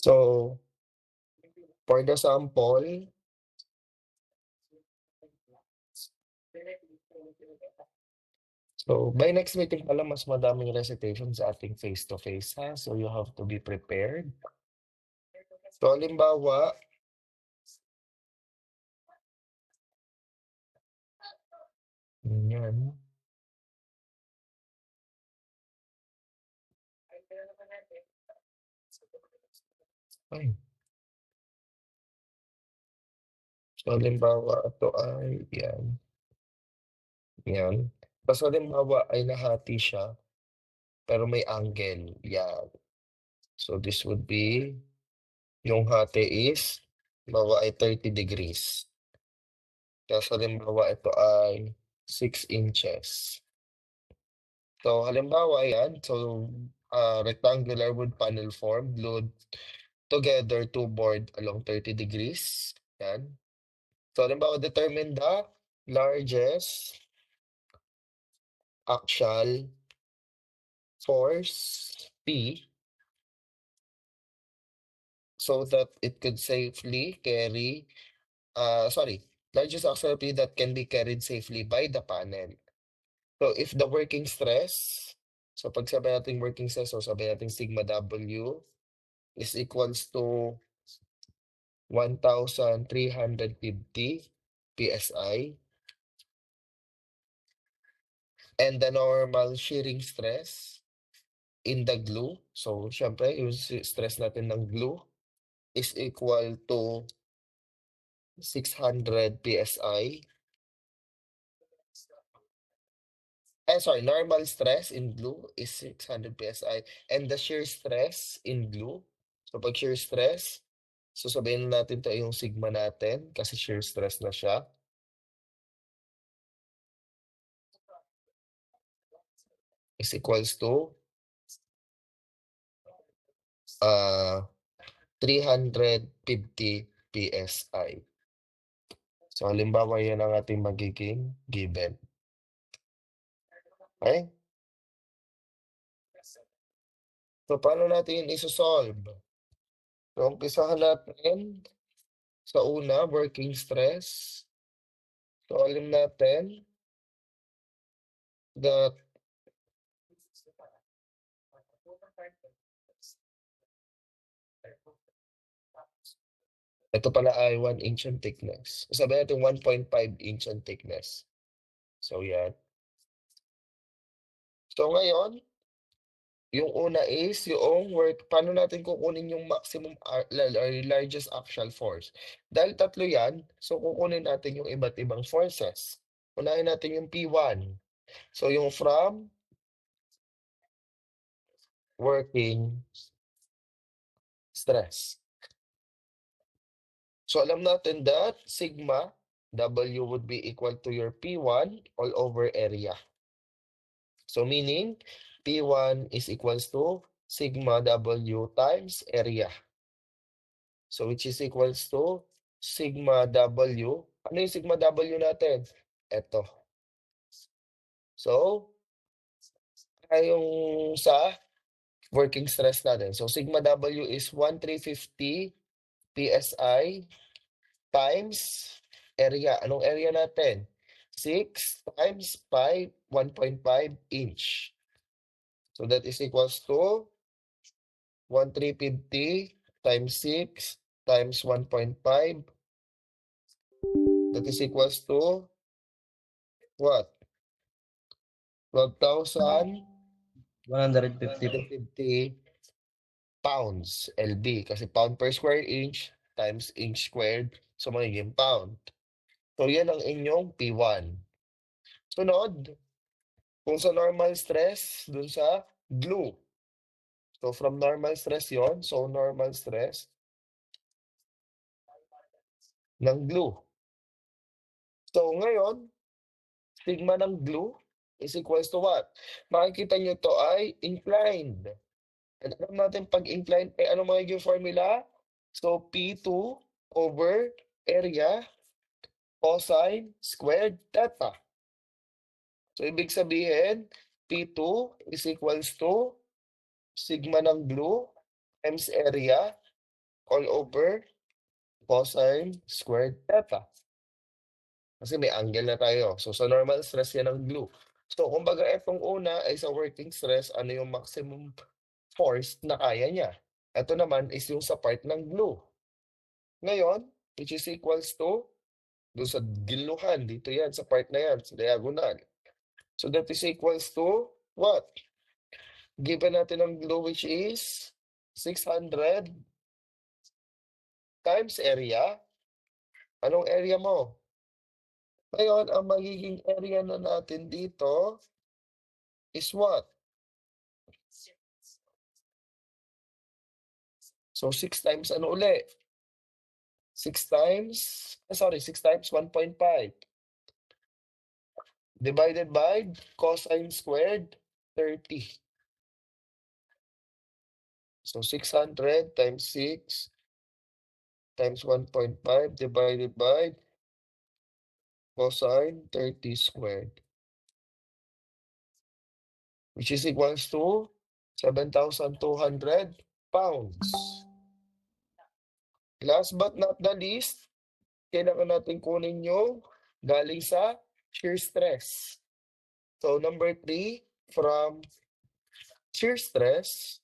So, for the sample, so by next meeting pala, mas madaming recitation sa ating face-to-face, ha? So, you have to be prepared. So, halimbawa, yan. Ay, so, halimbawa, ito ay, yan. Tapos, halimbawa, ay nahati siya, pero may angle, yan. So, this would be, yung hati is, halimbawa ay 30 degrees. Tapos, halimbawa, ito ay 6 inches. So, halimbawa, yan. So, rectangular wood panel form, glued together two board along 30 degrees. Yan. So, halimbawa, determine the largest axial force P so that it could safely carry, largest axial P that can be carried safely by the panel. So, if the working stress, so pag sabi natin working stress, so sabi natin sigma W is equals to 1,350 PSI, and the normal shearing stress in the glue. So, syempre, yung stress natin ng glue is equal to 600 PSI. Normal stress in glue is 600 PSI. And the shear stress in glue, so pag shear stress, so sabihin natin ito yung sigma natin kasi shear stress na siya. Is equals to 350 PSI. So, halimbawa, yan ang ating magiging given. Okay? So, paano natin yun isosolve? So, umpisahan natin sa una, working stress. So, alam natin that ito pala ay 1 inch ang thickness. Sabihin natin 1.5 inch ang thickness. So, yan. So, ngayon, yung una is yung paano natin kukunin yung maximum largest axial force? Dahil tatlo yan, so kukunin natin yung iba't ibang forces. Unahin natin yung P1. So, yung from working stress. So, alam natin that sigma W would be equal to your P1 all over area. So, meaning P1 is equals to sigma W times area. So, which is equals to sigma W. Ano yung sigma W natin? Ito. So, yung sa working stress natin. So, sigma W is 1,350 PSI times area. Anong area natin? 6 times 5, 1.5 inch. So, that is equals to 1,350 times 6 times 1.5. That is equals to what? 12,000 150 po. 150 pounds LB kasi pound per square inch times inch squared, so magiging pound. So yan ang inyong P1. Sunod, kung sa normal stress dun sa glue. So from normal stress yon, so normal stress ng glue. So ngayon, sigma ng glue is equals to what? Makikita nyo to ay inclined. And alam natin pag inclined, ano magiging formula? So, P2 over area cosine squared theta. So, ibig sabihin, P2 is equals to sigma ng glue times area all over cosine squared theta. Kasi may angle na tayo. So, sa normal stress yan ng glue. So, kumbaga, itong una ay sa working stress, ano yung maximum force na kaya niya. Ito naman is yung sa part ng glue. Ngayon, which is equals to, doon sa giluhan, dito yan, sa part na yan, sa diagonal. So, that is equals to, what? Given natin ang glue which is 600 times area. Anong area mo? Ngayon, ang magiging area na natin dito is what? So, 6 times ano uli? 6 times, 6 times 1.5. Divided by cosine squared, 30. So, 600 times 6 times 1.5 divided by cosine 30 squared. Which is equals to 7,200 pounds. Last but not the least, kailangan natin kunin yung galing sa shear stress. So, number 3, from shear stress,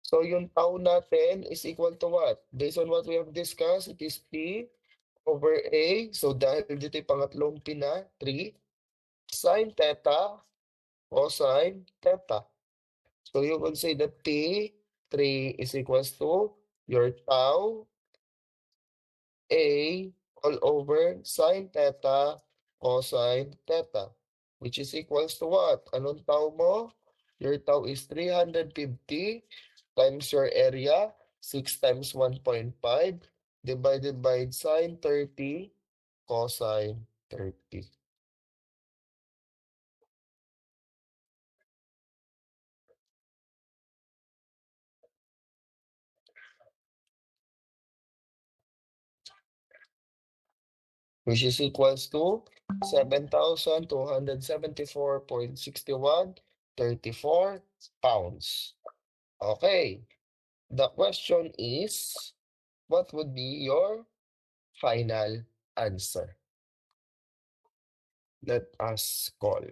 so yung tau natin is equal to what? Based on what we have discussed, it is P over A. So, dahil dito yung pangatlong P na, 3, sine theta, cosine theta. So, you could say that P3 is equals to your tau A all over sine theta cosine theta, which is equals to what? Anong tau mo? Your tau is 350 times your area, 6 times 1.5, divided by sine 30 cosine 30. Which is equals to 7,274.6134 pounds. Okay. The question is, what would be your final answer? Let us call.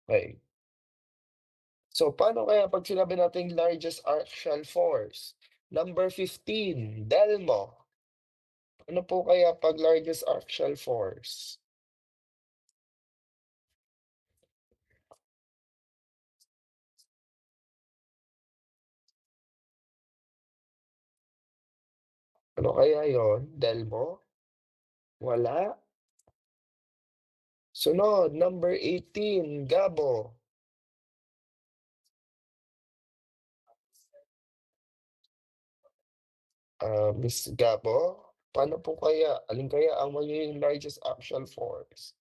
Okay. So, paano kaya pag sinabi natin largest axial force? Number 15, Delmo. Ano po kaya pag largest axial force? Ano kaya yon, Delmo? Wala. Sunod, number 18, Gabo. Miss Gabo, paano po kaya? Alin kaya ang magiging largest axial force?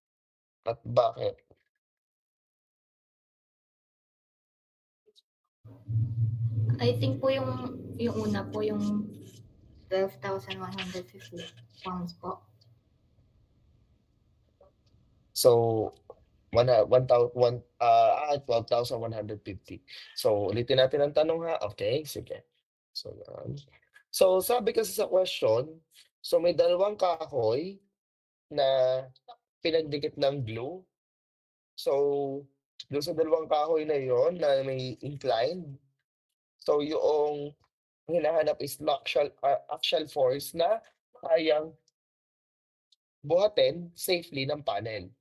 At bakit? I think po yung una po, yung 12,150 pounds po. So, 12,150. So, ulitin natin ang tanong ha. Okay, sige. So, so sabi kasi sa question, so may dalawang kahoy na pinagdikit ng glue. So, doon sa dalawang kahoy na yon na may inclined, so yung hinahanap is axial force na kayang buhatin safely ng panel.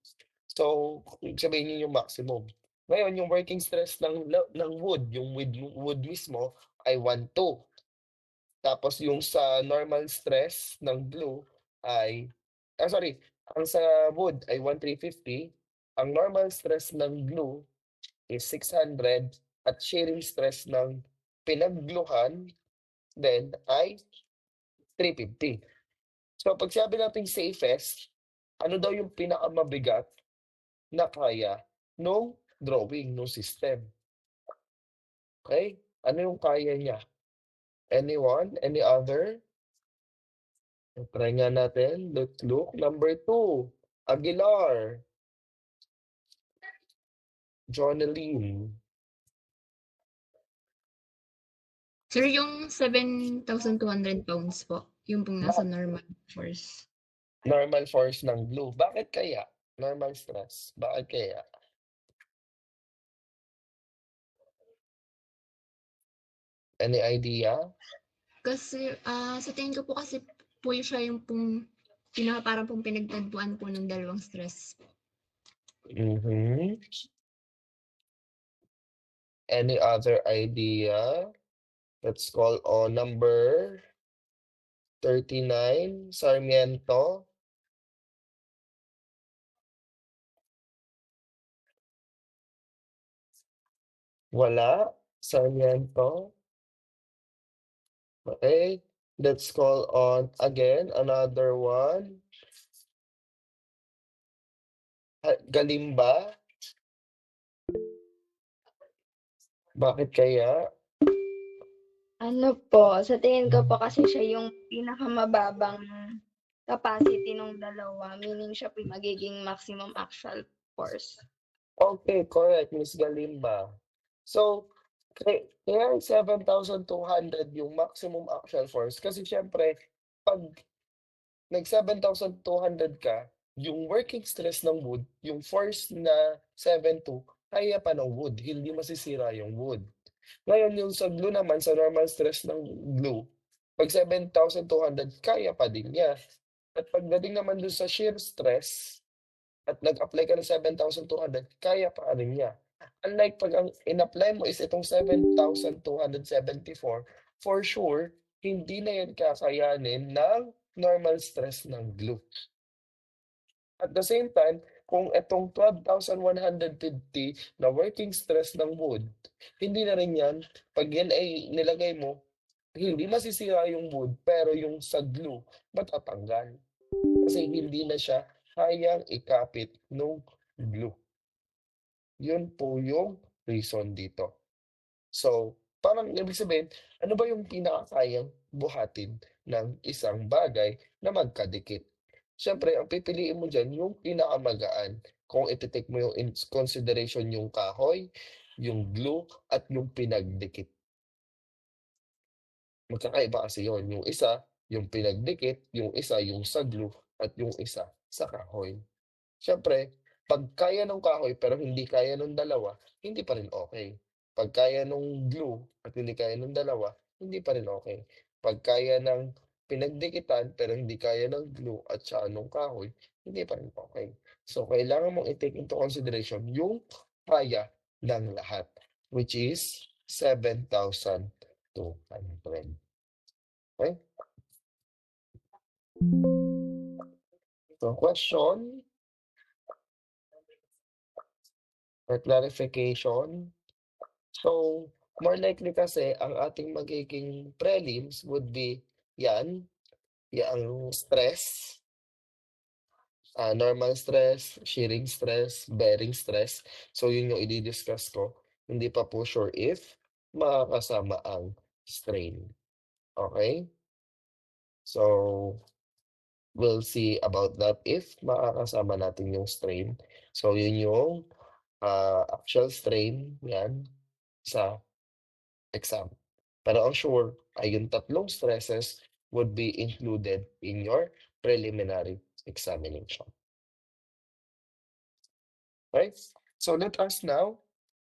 So, ibig sabihin yun yung maximum. Ngayon, yung working stress ng wood, yung wood mismo ay 1,2. Tapos yung sa normal stress ng glue ay, ang sa wood ay 1,350. Ang normal stress ng glue is 600 at shearing stress ng pinaggluhan then ay 350. So, pag sabi natin safest, ano daw yung pinakamabigat na kaya nung drawing, nung system? Okay? Ano yung kaya niya? Anyone? Any other? Try nga natin. Let's look. Number 2. Aguilar. Jonalyn. Sir, yung 7,200 pounds po, yung pong nasa normal force. Normal force ng glue. Bakit kaya? Normal stress. Bakit kaya? Any idea? Kasi, sa tingin ko po kasi po siya yung pong parang pong pinagtagpuan po ng dalawang stress. Mhm. Any other idea? Let's call on number 39, Sarmiento. Wala. Sarmiento. Okay. Let's call on again another one. Galimba. Bakit kaya? Ano po, sa tingin ko po kasi siya yung pinakamababang capacity nung dalawa, meaning siya po yung magiging maximum actual force. Okay, correct, Miss Galimba. So, kaya 7,200 yung maximum actual force kasi siyempre, pag nag-7,200 ka, yung working stress ng wood, yung force na 7,2, kaya pa ng wood, hindi masisira yung wood. Ngayon, yung sa glue naman, sa normal stress ng glue, pag 7,200, kaya pa din niya. At pagdating naman dun sa shear stress, at nag-apply ka ng 7,200, kaya pa rin niya. Unlike pag ang in-apply mo is itong 7,274, for sure, hindi na yan kakayanin ng normal stress ng glue. At the same time, kung itong 12,150 na working stress ng wood, hindi na rin yan, pag yan ay nilagay mo, hindi masisira yung wood, pero yung sa glue, matatanggal. Kasi hindi na siya kayang ikapit nung glue. Yun po yung reason dito. So, parang ibig sabihin, ano ba yung pinakakayang buhatin ng isang bagay na magkadikit? Siyempre, ang pipiliin mo dyan, yung pinakamagaan. Kung ititik mo yung in consideration yung kahoy, yung glue, at yung pinagdikit. Magkakaiba kasi yun. Yung isa, yung pinagdikit, yung isa, yung sa glue, at yung isa, sa kahoy. Siyempre, pag kaya nung kahoy pero hindi kaya nung dalawa, hindi pa rin okay. Pag kaya nung glue at hindi kaya nung dalawa, hindi pa rin okay. Pag kaya ng pinagdikitan pero hindi kaya ng glue at saka nung kahoy, hindi pa rin okay. So, kailangan mong i-take into consideration yung kaya ng lahat, which is 7,200. Okay? So, question or clarification? So, more likely kasi ang ating magiging prelims would be yan, yang stress, normal stress, shearing stress, bearing stress. So, yun yung i-discuss ko. Hindi pa po sure if makakasama ang strain. Okay? So, we'll see about that if makakasama natin yung strain. So, yun yung actual strain, yan, sa exam. Pero ang sure ay yung tatlong stresses would be included in your preliminary examination. Right? So let us now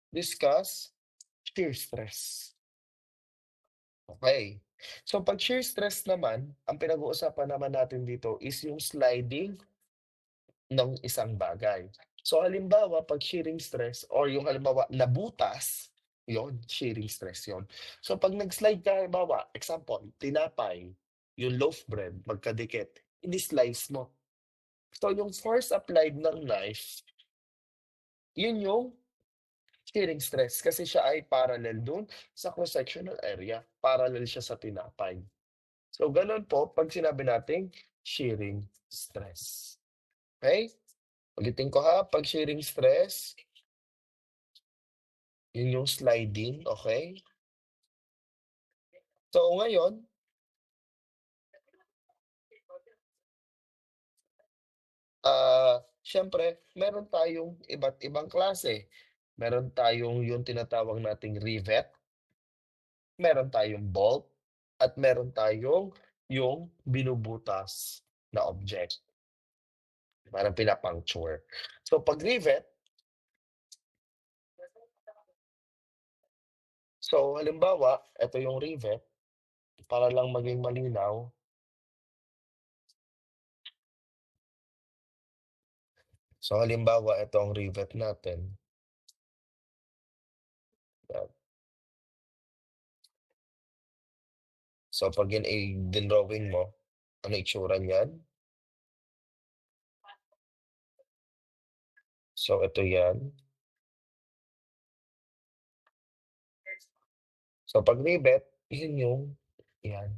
discuss shear stress. Okay. So pag shear stress naman, ang pinag-uusapan naman natin dito is yung sliding ng isang bagay. So halimbawa, pag shearing stress or yung halimbawa nabutas, yon shearing stress yon. So pag nag-slide ka, halimbawa, example, tinapay, yung loaf bread, magkadikit, ini-slice mo. So yung force applied ng knife, yun yung shearing stress kasi siya ay parallel dun sa cross-sectional area. Parallel siya sa tinapay. So ganun po pag sinabi nating shearing stress. Okay? Ulitin ko ha, pag shearing stress, yun yung sliding, okay? So ngayon, siyempre meron tayong iba't ibang klase. Meron tayong yung tinatawag nating rivet, meron tayong bolt, at meron tayong yung binubutas na object. Parang pinapuncture. So pag rivet, so halimbawa, ito yung rivet, para lang maging malinaw. So halimbawa, ito ang rivet natin. Yan. So pag yun ay dinrawing mo, ano itsura niyan? So ito yan. So pag rivet, yun yung yan.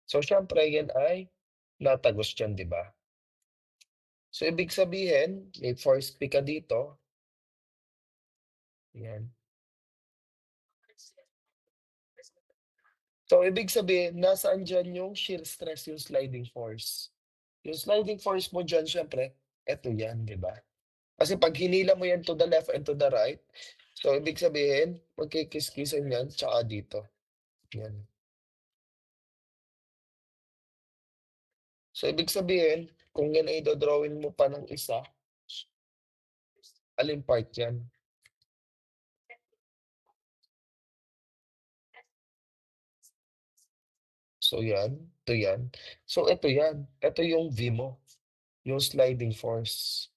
So siyempre yan ay natagos dyan, di ba? So ibig sabihin, may force P ka dito. Yan. So ibig sabihin, nasaan dyan yung shear stress, yung sliding force. Yung sliding force mo dyan, syempre, eto yan, di ba? Kasi pag hinila mo yan to the left and to the right, so ibig sabihin, magkikiskisan yan, tsaka dito. Yan. So ibig sabihin, kung yan ay drawing mo pa ng isa, alin part yan? So yan, ito yan. So ito yan, ito yung V mo, yung sliding force.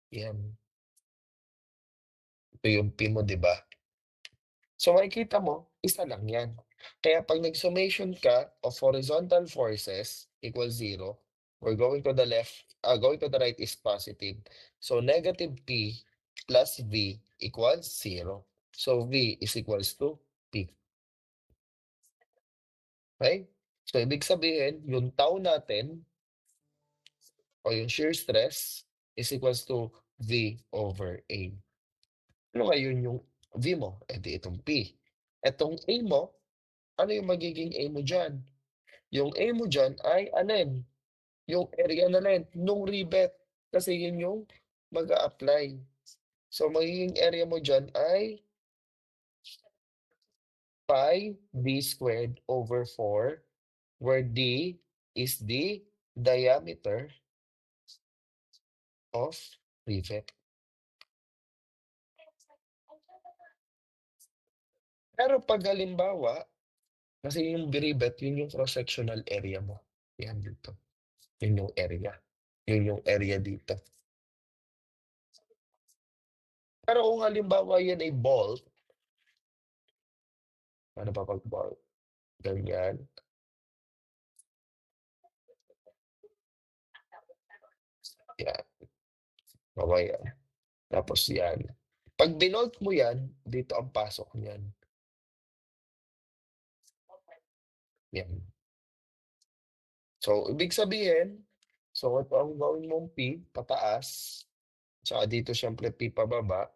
Yan. Ito yung P mo, di ba? So makikita mo, isa lang yan. Kaya pag nag-summation ka of horizontal forces equals 0, we're going to the left, going to the right is positive. So negative P plus V equals 0. So V is equals to P. Okay? So ibig sabihin, yung tau natin o yung shear stress is equals to V over A. Ano ngayon yung V mo? E di itong P. Itong A mo, ano yung magiging A mo dyan? Yung A mo dyan ay alin? Yung area na length nung rivet. Kasi yun yung mag-a-apply. So magiging area mo dyan ay pi d squared over 4, where d is the diameter of rivet. Pero pag halimbawa, kasi yung rivet, yun yung cross-sectional area mo. Yan dito. Yun yung area. Yun yung area dito. Pero kung halimbawa yan ay bolt, ano pa pag bolt? Ganyan. Yan. Mamaya. Tapos yan. Pag binolt mo yan, dito ang pasok niyan. Yan. So, ibig sabihin, so ito ang gawin mong P, pataas. Tsaka dito syempre P pababa.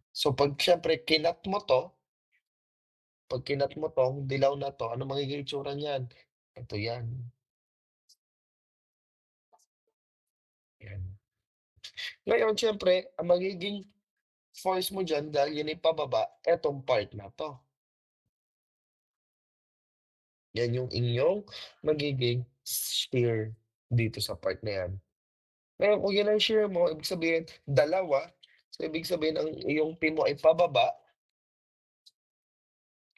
So, pag syempre kinat mo to, pag kinat mo tong dilaw na to, ano magiging itsura niyan? Ito yan. Yan. Ngayon, syempre, ang magiging force mo dyan dahil yun ay pababa, etong part na to. Yan yung inyong magiging shear dito sa part na yan. Ngayon, kung yan ang shear mo, ibig sabihin, dalawa. So, ibig sabihin, ang iyong P mo ay pababa.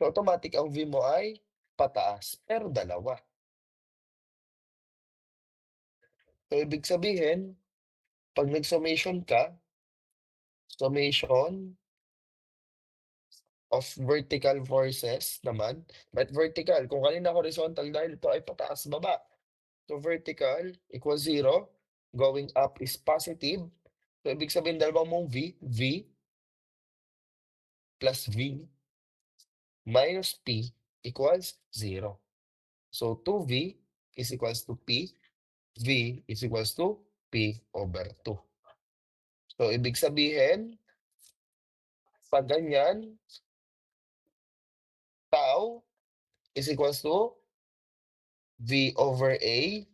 So, automatic ang V mo ay pataas. Pero dalawa. So, ibig sabihin, pag nag-summation ka, summation of vertical forces naman, but vertical, kung kanina horizontal, dahil ito ay pataas baba. So, vertical equals 0. Going up is positive. So, ibig sabihin, dalawang mong V, V plus V minus P equals 0. So, 2V is equals to P. V is equals to P over 2. So, ibig sabihin, pag ganyan, tau is equals to V over A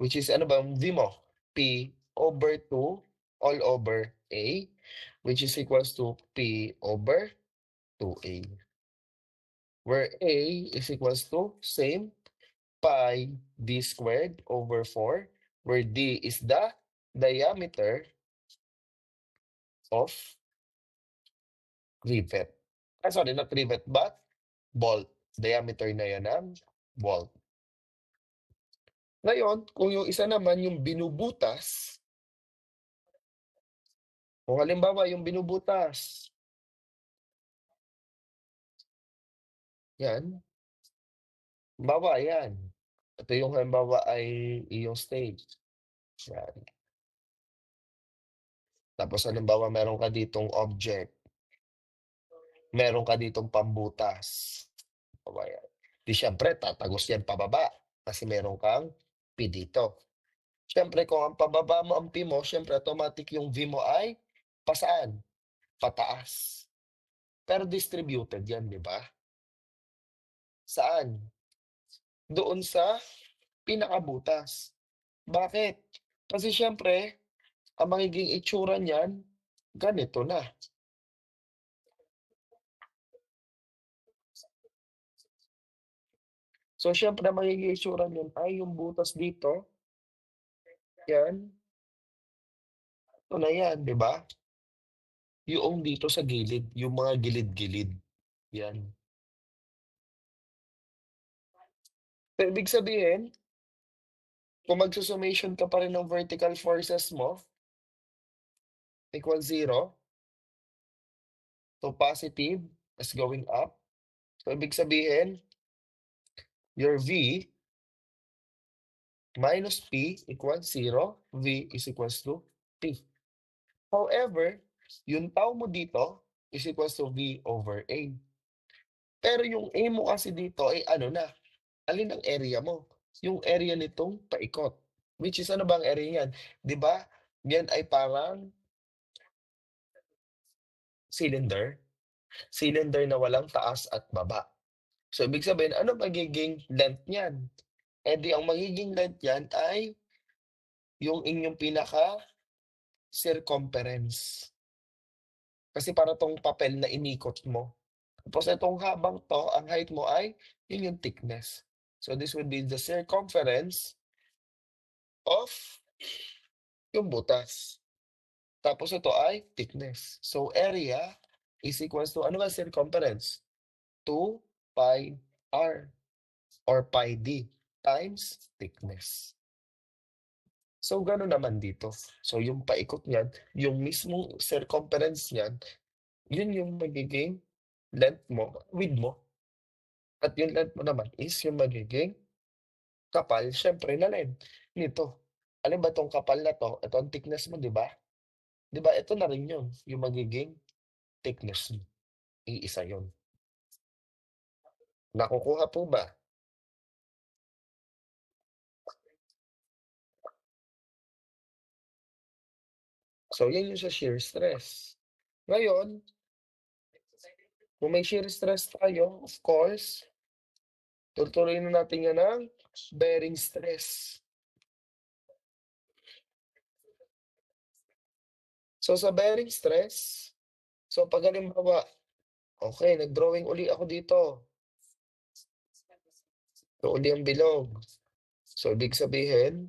which is ano ba ang V mo? P over 2 all over A, which is equals to P over 2A. Where A is equals to same pi d squared over 4, where d is the diameter of rivet. Sorry, not rivet, but bolt. Diameter na yan ng bolt. Ngayon, kung yung isa naman yung binubutas, kung halimbawa yung binubutas, yan, halimbawa yan. Ito yung halimbawa ay iyong stage. Yan. Tapos halimbawa meron ka ditong object. Meron ka ditong pambutas. O yan. Di syempre, tatagos yan pababa kasi meron kang P dito. Syempre, kung ang pababa mo ang P mo, syempre automatic yung V mo ay pasaan? Pataas. Pero distributed yan, di ba? Saan? Doon sa pinakabutas. Bakit? Kasi syempre, ang magiging itsura niyan, ganito na. So, syempre, ang magiging itsura niyan ay yung butas dito. Yan. Ito na yan, di ba? Yung dito sa gilid, yung mga gilid-gilid. Yan. So, ibig sabihin, kung magsusummation ka pa rin ng vertical forces mo, equals 0. So, positive is going up. So, ibig sabihin, your V minus P equals 0. V is equals to P. However, yung tau mo dito is equals to V over A. Pero yung A mo kasi dito ay ano na, alin ang area mo? Yung area nitong paikot. Which is ano ba ang area yan? Di ba? Yan ay parang cylinder. Cylinder na walang taas at baba. So, ibig sabihin, ano magiging length niyan? Eh di, ang magiging length yan ay yung inyong pinaka-circumference. Kasi para tong papel na inikot mo. Tapos itong habang to, ang height mo ay yun yung thickness. So, this would be the circumference of yung butas. Tapos ito ay thickness. So, area is equals to, ano ba circumference? 2 pi r or pi d times thickness. So, gano'n naman dito. So, yung paikot niyan, yung mismong circumference niyan, yun yung magiging length mo, width mo. At yung length mo naman is yung magiging kapal, syempre, na length nito. Alin ba 'tong kapal na 'to? Ito ang thickness mo, 'di ba? 'Di ba ito na rin yun, yung magiging thickness mo. Iisa yun. Nakukuha po ba? So, yan yung sa shear stress. Ngayon, kung may shear stress tayo, of course, tutuloy na natin yan ng bearing stress. So, sa bearing stress, so pag halimbawa, okay, nag-drawing uli ako dito. Ito uli ang bilog. So, ibig sabihin,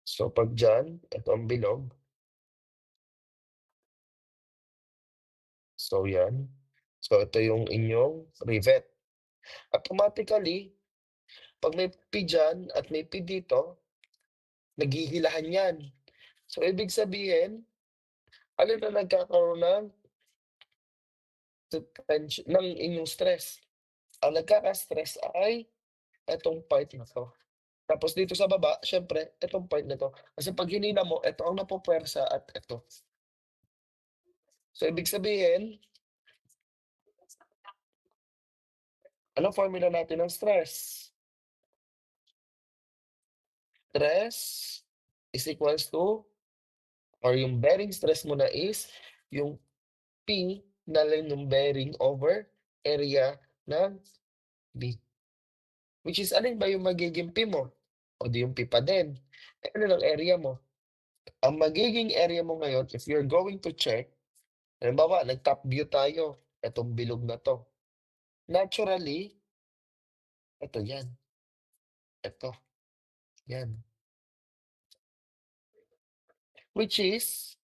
so pag dyan, ito ang bilog. So, yan. So, ito yung inyong rivet. Automatically, pag may P dyan at may P dito, naghihilahan yan. So, ibig sabihin, alin na nagkakaroon ng tension, ng inyong stress? Ang nagkaka-stress ay itong part na to. Tapos dito sa baba, syempre, itong part na to. Kasi pag hinila mo, ito ang napupwersa at ito. So, ibig sabihin, anong formula natin ng stress? Stress is equals to, or yung bearing stress mo na is, yung P na lang ng bearing over area ng B. Which is, alin ba yung magiging P mo? O di yung P pa din. Eh, ano ng area mo? Ang magiging area mo ngayon, if you're going to check, halimbawa, nag-top view tayo, etong bilog na to. Naturally, ito yan. Ito. Yan. Which is,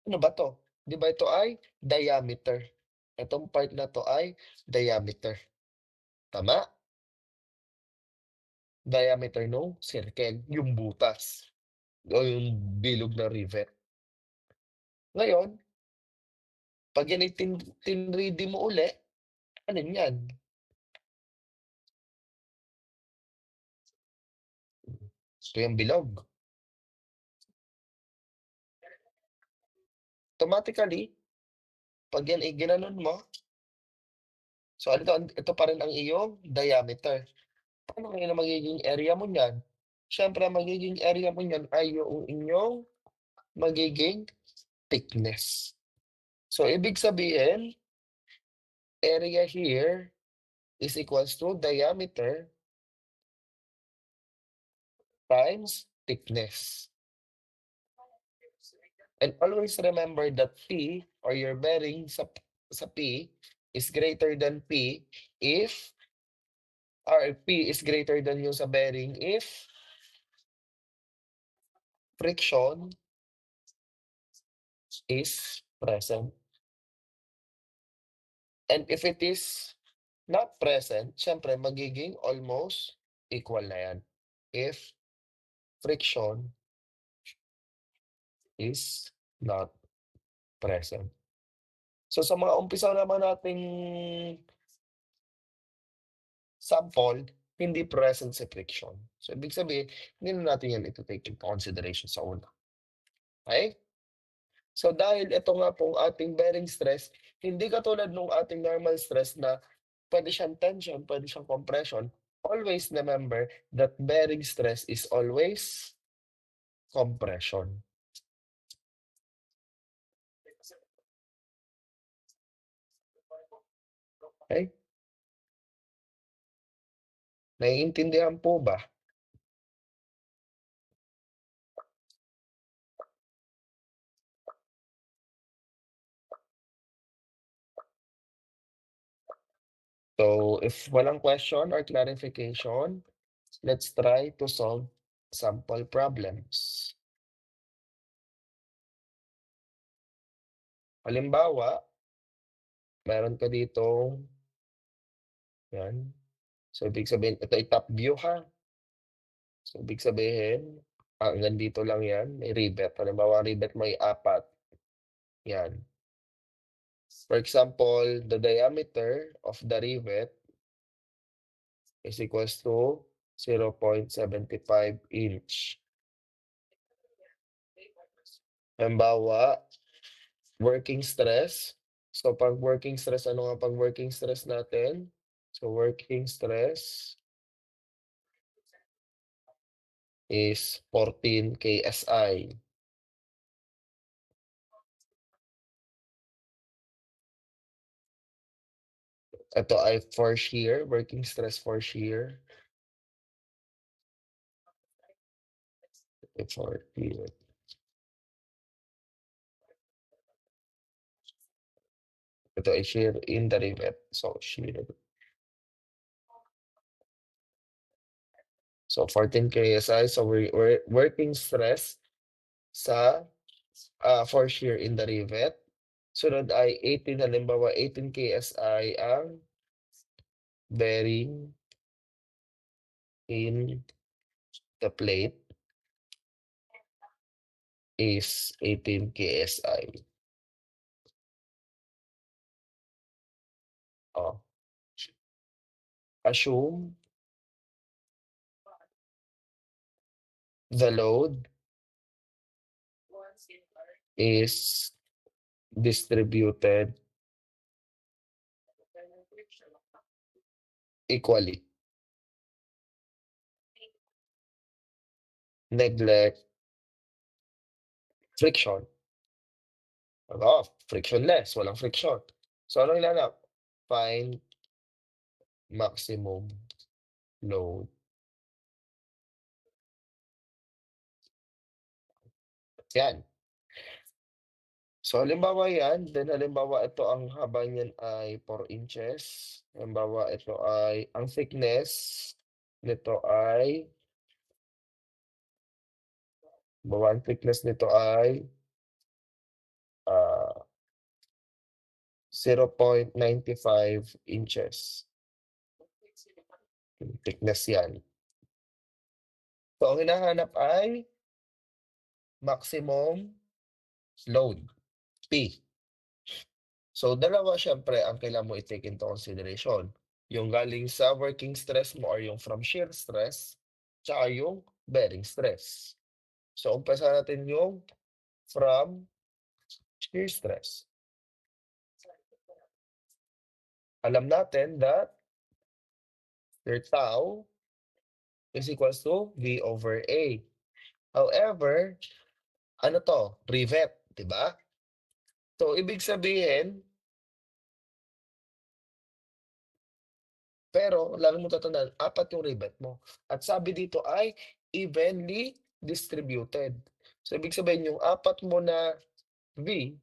ano ba to? Di ba ito ay diameter? Itong part na to ay diameter. Tama? Diameter no circle, yung butas. O yung bilog na rivet. Ngayon, pag yan ay tinridi mo uli, ano yan? Ito yung bilog. Automatically, pag yan ay ginanon mo, so ito pa rin ang iyong diameter. Paano kaya na magiging area mo niyan? Siyempre, ang magiging area mo niyan ay yung inyong magiging thickness. So, ibig sabihin, area here is equals to diameter times thickness. And always remember that P or your bearing sa P is greater than P if or P is greater than yung sa bearing if friction is present. And if it is not present, syempre magiging almost equal na yan. If friction is not present. So sa mga umpisa naman nating sample, hindi present si friction. So ibig sabihin, hindi na natin yan ito take into consideration sa una. Okay? So dahil ito nga pong ating bearing stress, hindi katulad nung ating normal stress na pwede siyang tension, pwede siyang compression. Always remember that bearing stress is always compression. Okay? Naiintindihan po ba? So, if walang question or clarification, let's try to solve sample problems. Halimbawa, meron ka dito, yan. So, ibig sabihin, ito ay top view ha. So, ibig sabihin, hanggang dito lang yan, may rivet. Halimbawa, rivet may 4. Yan. For example, the diameter of the rivet is equals to 0.75 inch. Halimbawa, working stress. So, pag working stress, ano nga pag working stress natin? So, working stress is 14 KSI. Ito ay for shear, working stress for shear. For shear. Ito ay shear in the rivet. So, shear. So, 14 KSI. So, we're working stress sa for shear in the rivet. Sunod ay 18, halimbawa 18 KSI ang bearing in the plate is 18 KSI. Oh. Assume the load is distributed equally. Neglect friction. Frictionless, walang friction. So, anong ilalap? Find maximum load. Yan. So, halimbawa yan, then halimbawa ito ang haba niyan ay 4 inches. Halimbawa ito ay, ang thickness nito ay, halimbawa ang thickness nito ay 0.95 inches. Thickness yan. So, ang hinahanap ay maximum load, P. So, dalawa syempre ang kailangan mo i-take into consideration. Yung galing sa working stress mo or yung from shear stress, tsaka yung bearing stress. So, umpisa natin yung from shear stress. Alam natin that your tau is equals to V over A. However, ano to? Rivet, di ba? So, ibig sabihin, pero lalo mo tatandaan, 4 yung rivet mo. At sabi dito ay evenly distributed. So, ibig sabihin yung 4 mo na V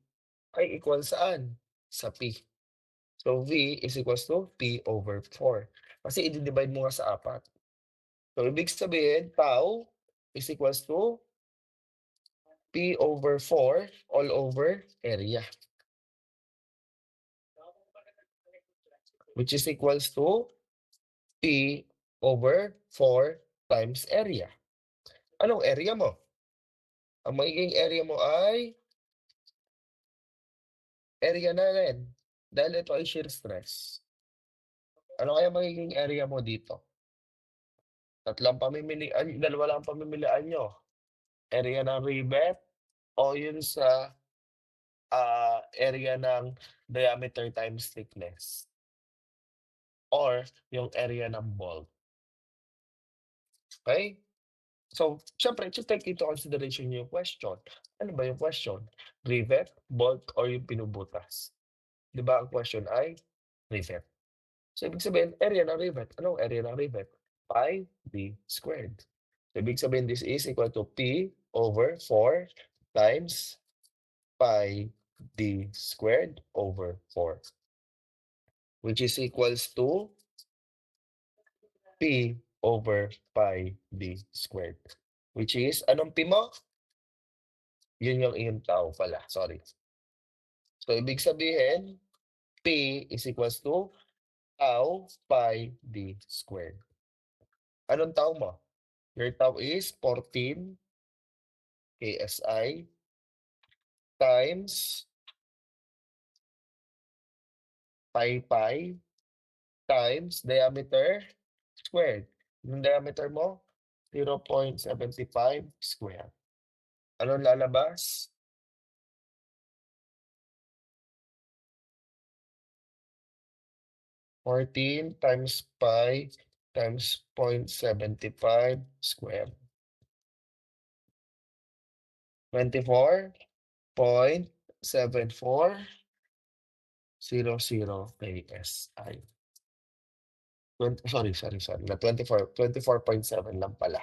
ay equal saan? Sa P. So, V is equals to P over 4. Kasi i-divide mo nga sa 4. So, ibig sabihin, tau is equals to P over 4 all over area. Which is equals to P over 4 times area. Anong area mo? Ang magiging area mo ay area na rin. Dahil ito ay shear stress. Ano kaya magiging area mo dito? Dalawa lang ang pamimilian nyo. Area ng rivet o yun sa area ng diameter times thickness. Or yung area ng bolt. Okay? So, syempre, to take into consideration yung question. Ano ba yung question? Rivet, bolt, or yung pinubutas? Di ba ang question ay rivet? So, ibig sabihin, area ng rivet. Anong area ng rivet? Pi d squared. So, ibig sabihin, this is equal to P over 4 times pi d squared over 4. Which is equals to P over pi d squared. Which is, anong P mo? Yun yung iyong tau pala. Sorry. So, ibig sabihin, P is equals to tau pi d squared. Anong tau mo? Your tau is 14 KSI times pi times diameter squared. Yung diameter mo, 0.75 square. Anong lalabas? 14 times pi times 0.75 square. 24.7400 KSI. Sorry. Na 24.7 lang pala.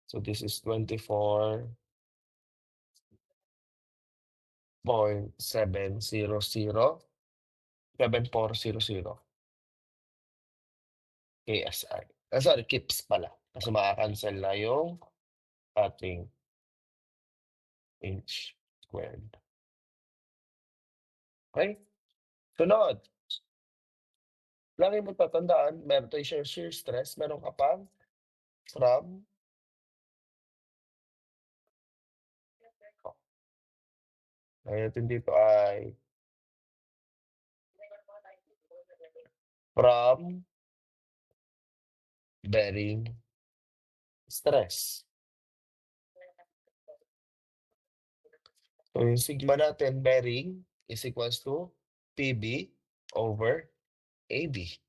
So this is 74.700 KSI. Sorry, kips pala. Kasi makakancel na yung ating inch squared. Okay? Sunod. Lagi mo tatandaan, meron tayo shear stress, meron ka pang from natin dito ay from bearing stress. So yung sigma natin, bearing, is equals to PB over AB.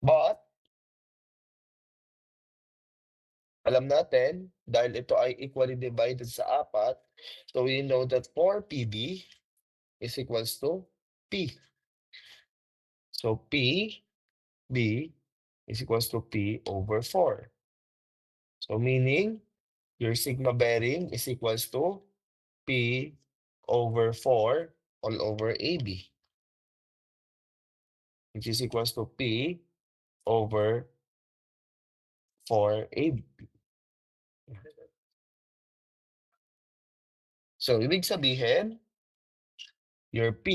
But, alam natin, dahil ito ay equally divided sa 4, so we know that 4PB is equals to P. So P, B is equals to P over 4. So meaning, your sigma bearing is equals to P over 4 all over AB, which is equals to P over 4AB. So, ibig sabihin, your P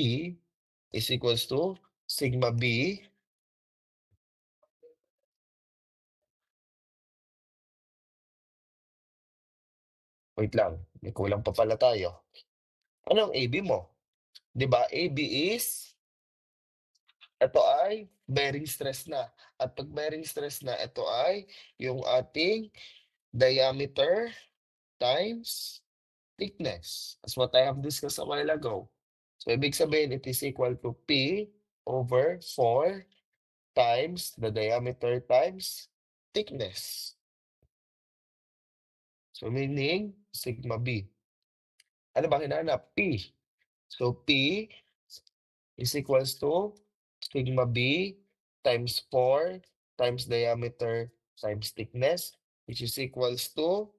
is equals to sigma B wait lang, may kulang pa pala tayo. Ano ang AB mo? 'Di ba? AB is, ito ay bearing stress na. At pag bearing stress na, ito ay yung ating diameter times thickness. That's what I have discussed a while ago. So, ibig sabihin, it is equal to P over 4 times the diameter times thickness. So, meaning, sigma B. Ano ba hinanap? P. So, P is equals to sigma B times 4 times diameter times thickness, which is equals to,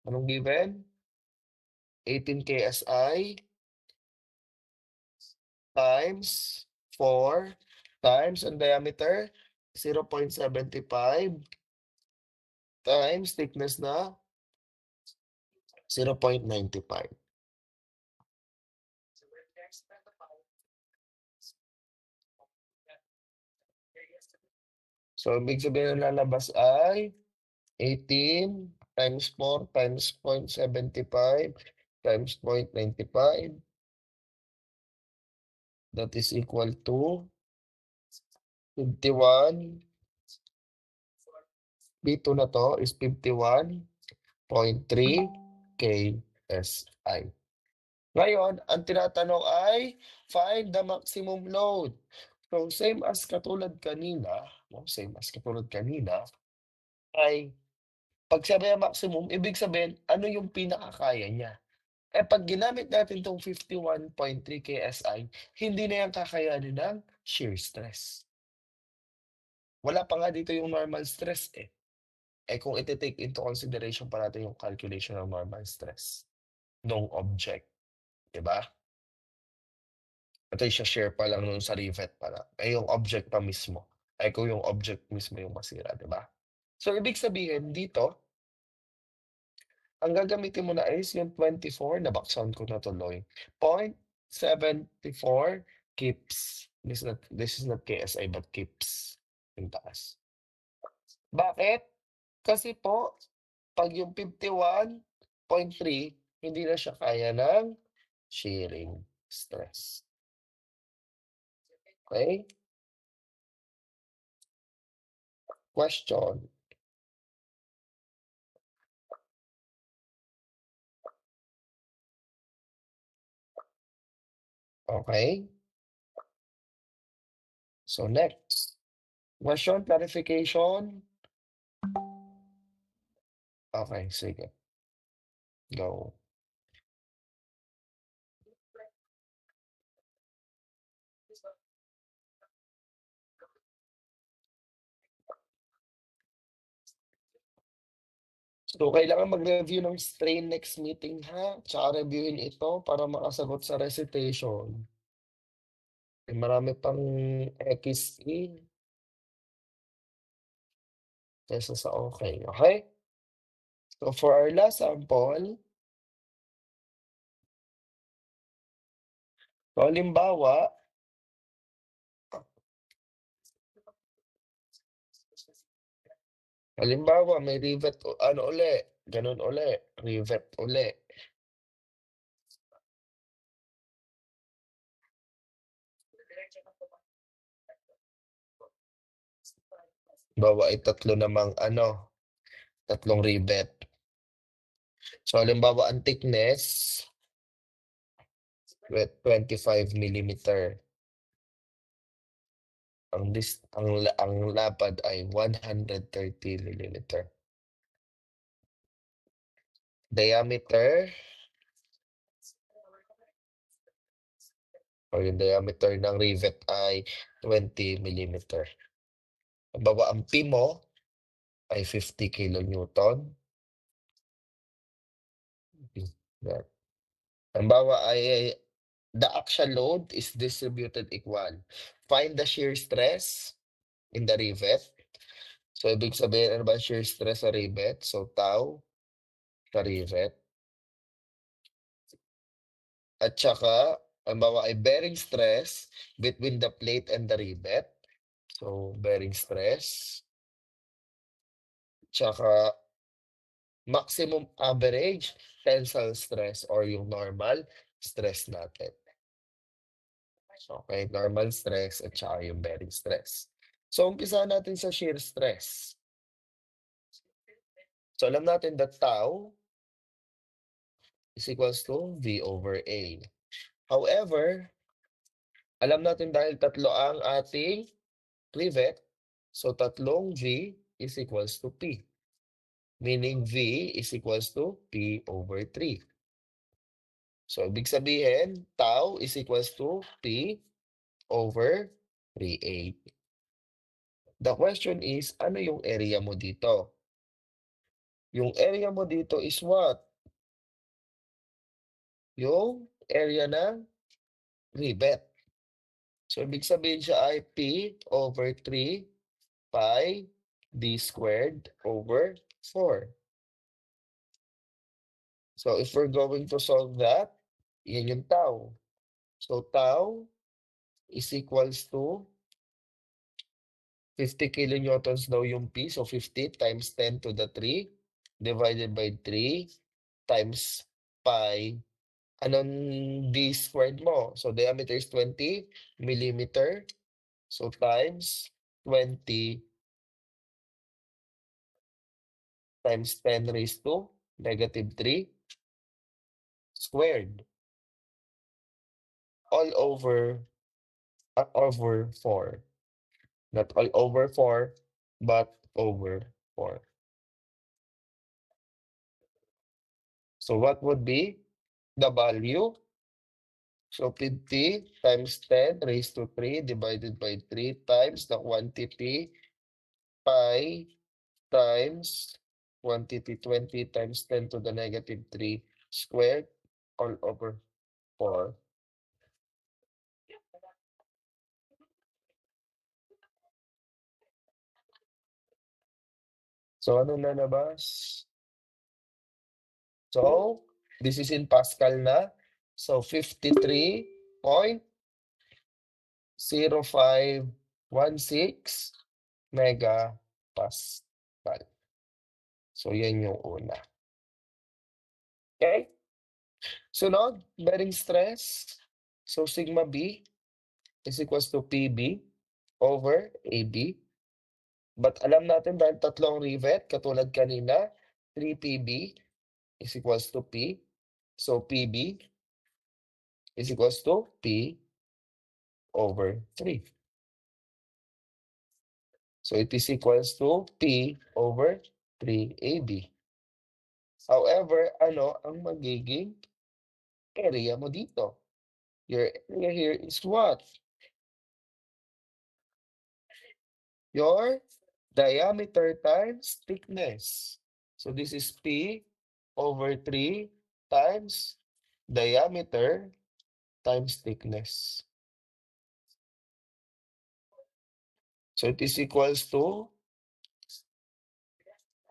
anong given? 18 KSI times 4 times ang diameter 0.75 times thickness na 0.95. So, ibig sabihin na lalabas ay 18 times 4 times 0.75 times 0.95. That is equal to 51. B2 na to is 51.3 KSI. Ngayon, ang tinatanong ay find the maximum load. So, same as katulad kanina, ay pag sabi ang maximum, ibig sabihin, ano yung pinakakaya niya? Eh, pag ginamit natin itong 51.3 KSI, hindi na yan kakayanin ng shear stress. Wala pa nga dito yung normal stress eh. Eh kung iti-take into consideration pa natin yung calculation ng normal stress nung object, di ba? Ito yung share pa lang nun sa rivet pala. Eh yung object pa mismo. Eh kung yung object mismo yung masira, di ba? So, ibig sabihin dito, ang gagamitin mo na is yung 24, nabaksan ko na tuloy. 0.74 kips. This is not KSI but kips. Yung taas. Bakit? Kasi po, pag yung 51.3, hindi na siya kaya ng shearing stress. Okay? Question. Okay? So, next. Question, clarification? Okay, sige. Go. So, kailangan mag-review ng strain next meeting ha. Tsaka reviewin ito para makasagot sa recitation. Eh, marami pang XE kesa sa okay. Okay? So, for our last sample, so, halimbawa, may rivet, ano uli, ganun uli, rivet uli. Bawa ay tatlo namang tatlong rivet. So, halimbawa, ang thickness, 25 millimeter. Ang lapad ay 130 millimeter. Diameter o yung diameter ng rivet ay 20 millimeter. Halimbawa, ang P mo ay 50 kilonewton. Yan. Halimbawa ay the axial load is distributed equal. Find the shear stress in the rivet. So, ibig sabihin, ano ba shear stress sa rivet? So, tau sa rivet. At saka, halimbawa ay bearing stress between the plate and the rivet. So, bearing stress. Tsaka, maximum average tensile stress or yung normal stress natin. Okay, normal stress at saka yung bearing stress. So, umpisa natin sa shear stress. So, alam natin that tau is equals to V over A. However, alam natin dahil tatlo ang ating rivet, so tatlong V is equals to P. Meaning V is equals to P over 3. So, ibig sabihin, tau is equals to P over 3A. The question is, ano yung area mo dito? Yung area mo dito is what? Yung area ng rivet. So, ibig sabihin siya ay P over 3 pi d squared over 4. So, if we're going to solve that, yan yung tau. So, tau is equals to 50 kilonewtons daw yung P. So, 50 times 10 to the 3 divided by 3 times pi. Anong d squared mo? So, diameter is 20 millimeter. So, times 20 times 10 raised to negative 3 squared. All over 4. Not all over 4, but over 4. So, what would be the value? So, 50 times 10 raised to 3 divided by 3 times the quantity pi times quantity 20 times 10 to the negative 3 squared all over 4. So, ano lalabas? So, this is in Pascal na. So, 53.0516 megapascal. So, yan yung una. Okay? Sunod, bearing stress. So, sigma B is equals to PB over AB. But alam natin dahil tatlong rivet, katulad kanina, 3PB is equals to P. So, PB is equals to P over 3. So, it is equals to P over 3AB. However, ano ang magiging area mo dito? Your area here is what? Your diameter times thickness. So, this is P over 3 times diameter times thickness. So, it is equals to,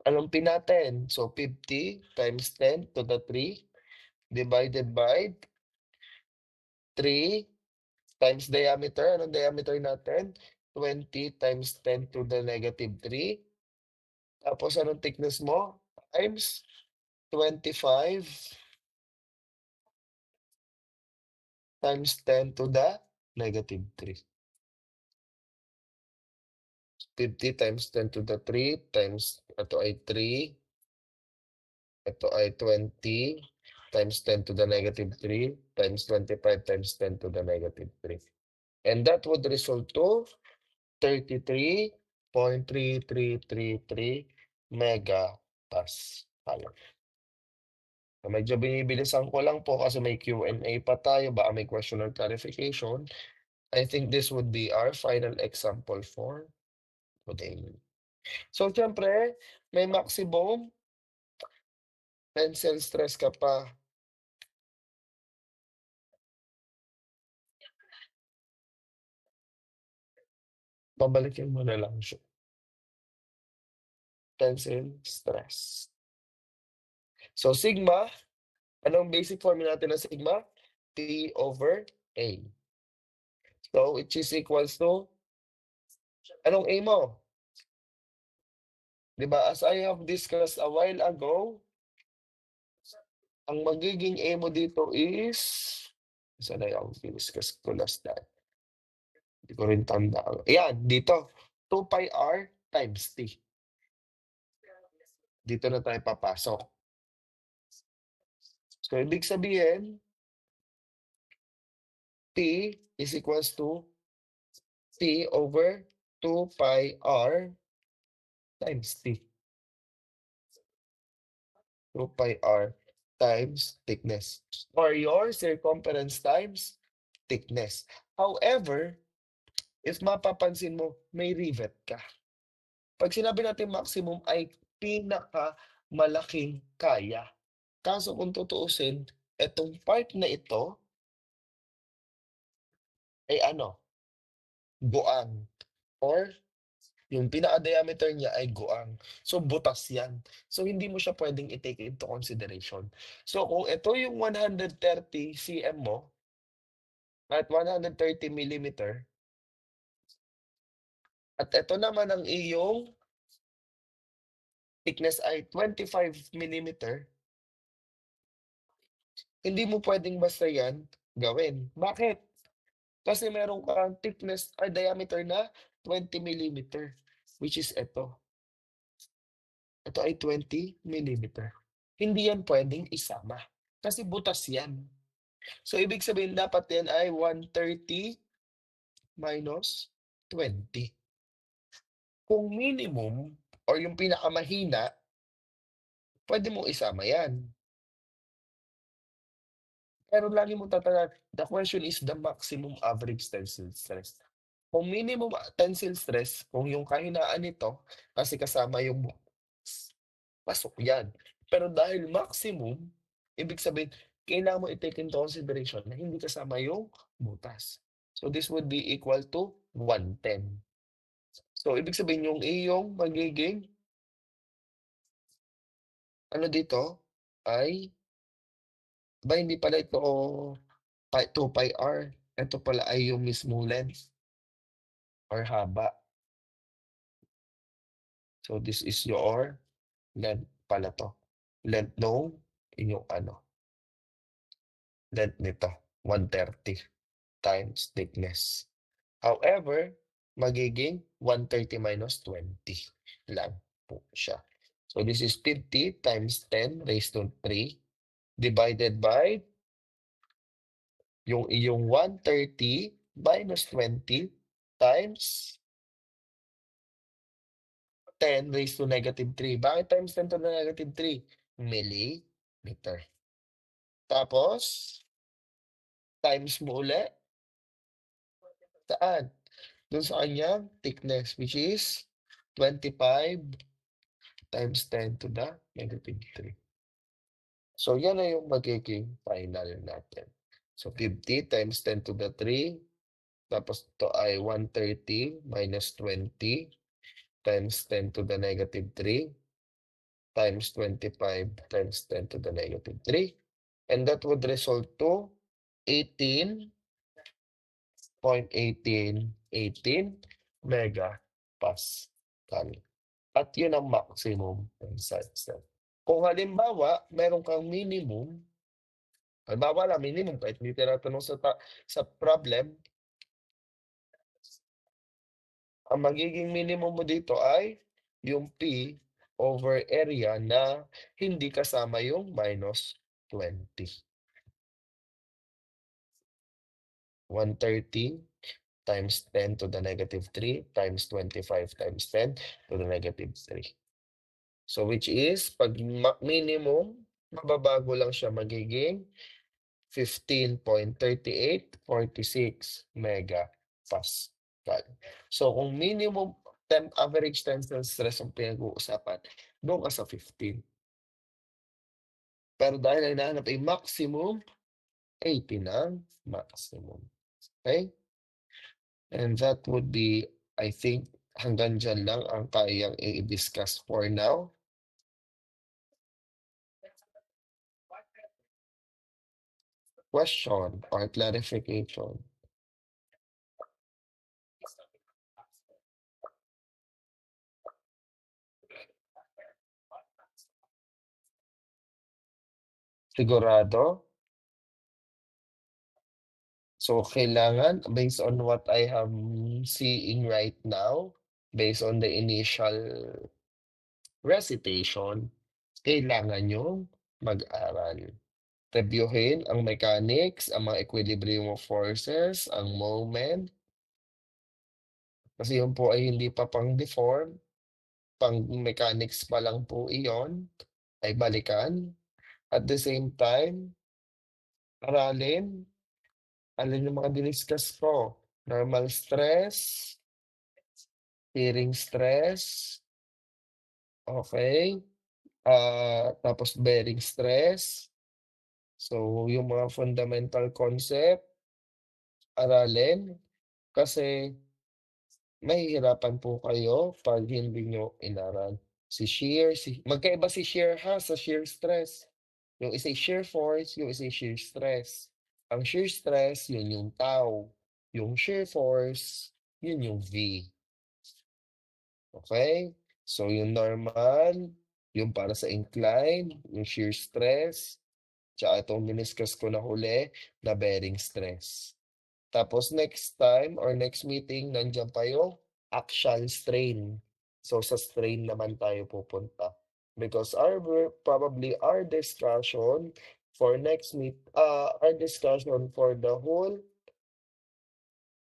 anong P natin? So, 50 times 10 to the 3 divided by 3 times diameter. Anong diameter natin? 20 times 10 to the negative 3. Tapos, anong thickness mo? Times 25 times 10 to the negative 3. 50 times 10 to the 3 times, ito ay 3. Ito ay 20 times 10 to the negative 3 times 25 times 10 to the negative 3. And that would result to 33.3333 megapascal. So, medyo binibilisan ko lang po kasi may Q&A pa tayo, baka may question or clarification. I think this would be our final example for today. So, syempre, may maximum tensile stress ka pa. Pabalikin mo na lang siya. Tensile stress. So, sigma, anong basic formula natin ng sigma? T over A. So, which is equals to, anong A mo? Diba? As I have discussed a while ago, ang magiging A mo dito is, saan na yung discuss ko last time? Hindi ko rin tanda. Ayan, dito. 2 pi r times T. Dito na tayo papasok. So, ibig sabihin, T is equals to T over 2 pi r times T. 2 pi r times thickness. Or your circumference times thickness. However, if mapapansin mo, may rivet ka. Pag sinabi natin maximum ay pinaka malaking kaya. Kaso kung tutuusin, etong part na ito ay ano? Guang. Or yung pinaka-diameter niya ay guang. So, butas yan. So, hindi mo siya pwedeng i-take into consideration. So, kung ito yung 130 cm mo, at 130 millimeter, at ito naman ang iyong thickness ay 25 millimeter, hindi mo pwedeng basta yan gawin. Bakit? Kasi meron kang thickness ay diameter na 20 millimeter, which is ito. Ito ay 20 millimeter. Hindi yan pwedeng isama. Kasi butas yan. So, ibig sabihin, dapat yan ay 130 minus 20. Kung minimum, or yung pinakamahina, pwede mo isama yan. Pero lagi mo tatandaan, the question is the maximum average tensile stress. Kung minimum tensile stress, kung yung kahinaan nito, kasi kasama yung butas, pasok yan. Pero dahil maximum, ibig sabihin, kailangan mo i-take into consideration na hindi kasama yung butas. So this would be equal to 110. So ibig sabihin yung iyong magiging ano dito ay hindi pala ito 2 pi r. Ito pala ay yung mismong length or haba. So this is your length pala to. Length nung inyong length nito, 130 times thickness. However, magiging 130 minus 20 lang po siya. So this is 50 times 10 raised to 3 divided by yung iyong 130 minus 20 times 10 raised to negative 3. Bakit times 10 to the negative 3? Millimeter. Tapos, times mo uli. Saan? Doon sa kanyang thickness, which is 25 times 10 to the negative 3. So, yan na yung magiging final natin. So, 50 times 10 to the 3. Tapos, ito ay 130 minus 20 times 10 to the negative 3 times 25 times 10 to the negative 3. And that would result to 18.18 megapascal. At yun ang maximum tensile strength. Kung halimbawa, meron kang minimum, halimbawa lang minimum, kahit hindi tinatanong sa problem, ang magiging minimum mo dito ay yung P over area na hindi kasama yung minus 20. 130 times 10 to the negative 3 times 25 times 10 to the negative 3. So which is, pag minimum mababago lang siya, magiging 15.3846 megapascal. So kung minimum average tensile stress ang pinag-uusapan, doon ka sa 15. Pero dahil ang hinahanap ay maximum, 80 ng maximum. Okay? And that would be, I think, hanggang dyan lang ang kayang i-discuss for now. Question or clarification? Sigurado? So, kailangan, based on what I am seeing right now, based on the initial recitation, kailangan yung mag-aral. Reviewin ang mechanics, ang mga equilibrium of forces, ang moment. Kasi yun po ay hindi pa pang-deform. Pang-mechanics pa lang po iyon. Ay balikan. At the same time, aralin. Alin yung mga diniscuss ko? Normal stress, hearing stress, okay? Tapos bearing stress. So, yung mga fundamental concept, aralin. Kasi mahihirapan po kayo pag hindi nyo inaral. Magkaiba si shear ha sa shear stress. Yung isa shear force, yung isa shear stress. Ang shear stress, yun yung tau. Yung shear force, yun yung V. Okay? So, yung normal, yung para sa incline, yung shear stress, tsaka itong diniscuss ko na huli, na bearing stress. Tapos next time or next meeting, nandiyan pa yung axial strain. So, sa strain naman tayo pupunta. Because probably our discussion for our discussion for the whole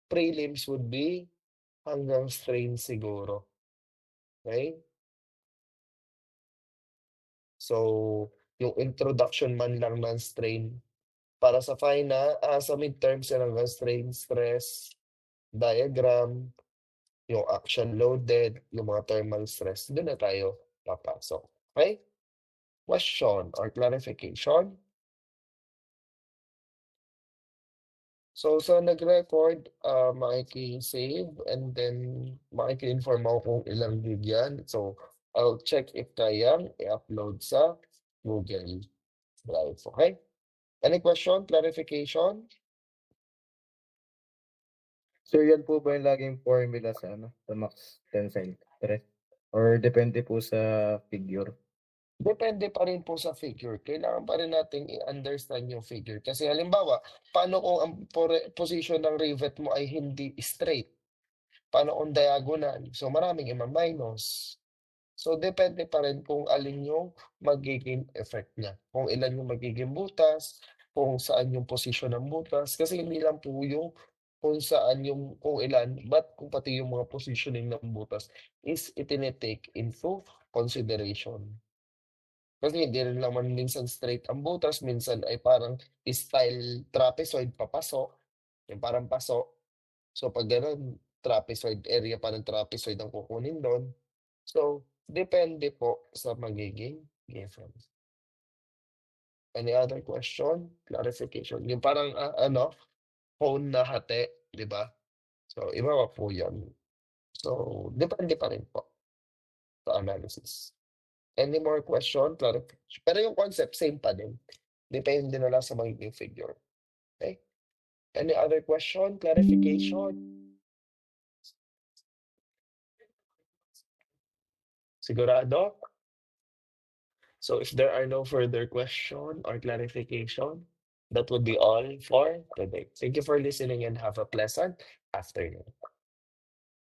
prelims would be hanggang strain siguro. Okay? So, yung introduction man lang ng strain para sa sa midterms yan hanggang strain stress diagram, yung action loaded, yung mga thermal stress, doon na tayo papasok. Okay? Question or clarification? So, sa nag-record, makiki-save and then makiki-inform ako kung ilang gig yan. So, I'll check if kayang i-upload sa Google Drive. Okay? Any question, clarification? Sir, yan po ba yung laging formula sa sa max tensile stress? Or depende po sa figure? Depende pa rin po sa figure. Kailangan pa rin nating i-understand yung figure. Kasi halimbawa, paano kung ang position ng rivet mo ay hindi straight? Paano kung diagonal? So maraming ima-minus. So depende pa rin kung alin yung magiging effect niya. Kung ilan yung magiging butas, kung saan yung position ng butas. Kasi hindi lang po yung kung saan yung kung ilan, but kung pati yung mga positioning ng butas is itinitake into consideration. Kasi hindi rin naman minsan straight ang butas, minsan ay parang style trapezoid papasok, yung parang paso. So pag gano'n, trapezoid area pa ng trapezoid ang kukunin do'n. So, depende po sa magiging given. Any other question? Clarification? Yung parang cone na hati, di ba? So, iba pa po yun. So, depende pa rin po sa analysis. Any more question? Clarification? Pero yung concept, same pa din. Depende na lang sa magiging figure. Okay? Any other question? Clarification? Sigurado? So if there are no further question or clarification, that would be all for today. Thank you for listening and have a pleasant afternoon.